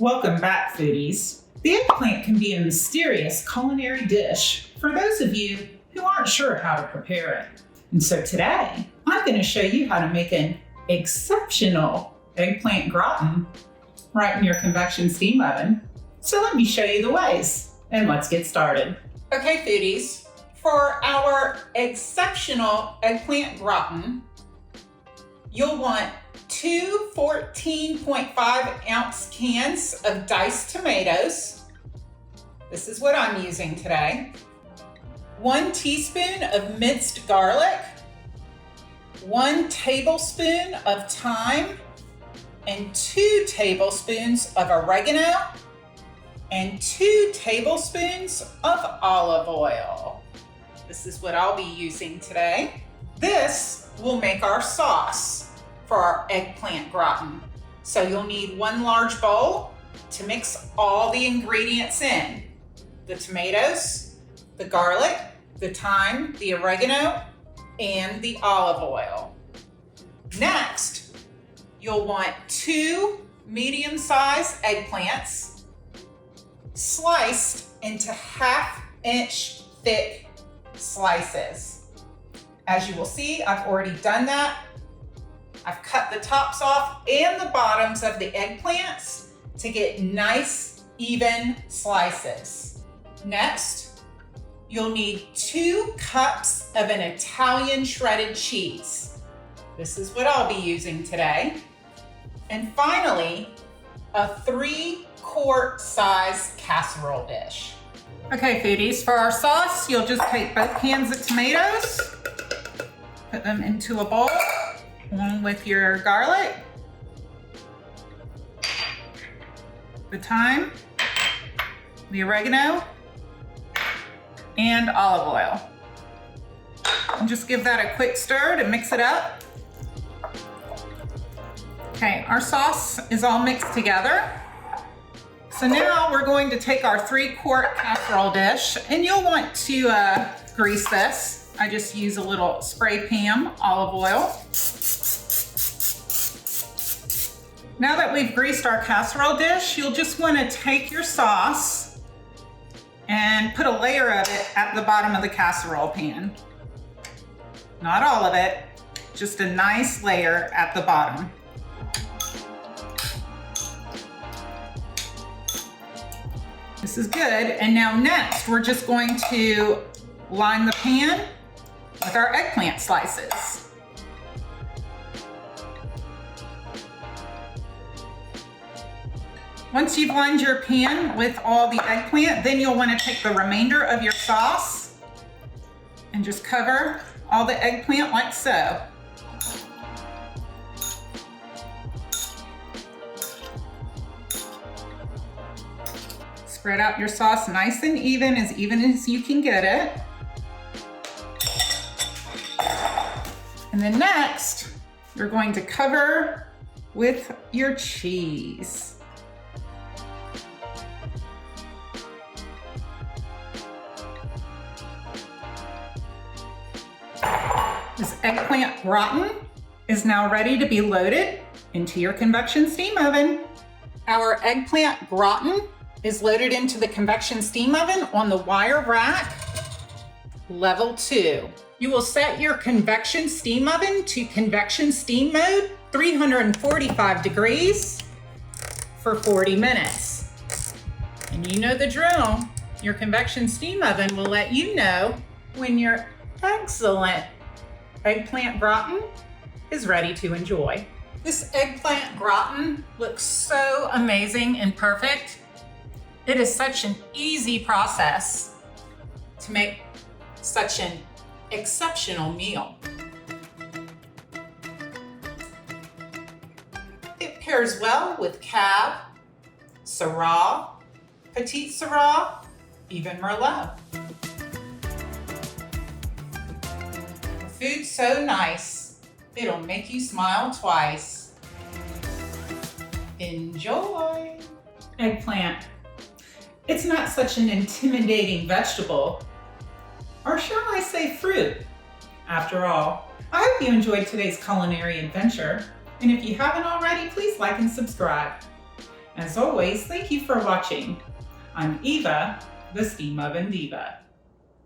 Welcome back, foodies. The eggplant can be a mysterious culinary dish for those of you who aren't sure how to prepare it. And so today, I'm going to show you how to make an exceptional eggplant gratin right in your convection steam oven. So let me show you the ways, and let's get started. Okay, foodies, for our exceptional eggplant gratin, you'll want 2 14.5 ounce cans of diced tomatoes. This is what I'm using today. 1 teaspoon of minced garlic, 1 tablespoon of thyme, and 2 tablespoons of oregano, and 2 tablespoons of olive oil. This is what I'll be using today. This will make our sauce for our eggplant gratin. So you'll need 1 large bowl to mix all the ingredients in. The tomatoes, the garlic, the thyme, the oregano, and the olive oil. Next, you'll want 2 medium-sized eggplants sliced into 1/2 inch thick slices. As you will see, I've already done that. I've cut the tops off and the bottoms of the eggplants to get nice, even slices. Next, you'll need 2 cups of an Italian shredded cheese. This is what I'll be using today. And finally, a 3-quart size casserole dish. Okay, foodies, for our sauce, you'll just take both cans of tomatoes, put them into a bowl, along with your garlic, the thyme, the oregano, and olive oil. And just give that a quick stir to mix it up. Okay, our sauce is all mixed together. So now we're going to take our 3-quart casserole dish, and you'll want to grease this. I just use a little spray pan olive oil. Now that we've greased our casserole dish, you'll just want to take your sauce and put a layer of it at the bottom of the casserole pan. Not all of it, just a nice layer at the bottom. This is good. And now next, we're just going to line the pan with our eggplant slices. Once you've lined your pan with all the eggplant, then you'll want to take the remainder of your sauce and just cover all the eggplant like so. Spread out your sauce nice and even as you can get it. And then next, you're going to cover with your cheese. This eggplant gratin is now ready to be loaded into your convection steam oven. Our eggplant gratin is loaded into the convection steam oven on the wire rack, level 2. You will set your convection steam oven to convection steam mode, 345 degrees for 40 minutes. And you know the drill. Your convection steam oven will let you know when your excellent eggplant gratin is ready to enjoy. This eggplant gratin looks so amazing and perfect. It is such an easy process to make such an exceptional meal. It pairs well with cab, syrah, petite syrah, even merlot. Food's so nice, it'll make you smile twice. Enjoy! Eggplant. It's not such an intimidating vegetable, or shall I say fruit, after all. I hope you enjoyed today's culinary adventure, and if you haven't already, please like and subscribe. As always, thank you for watching. I'm Eva, the Steam Oven Diva.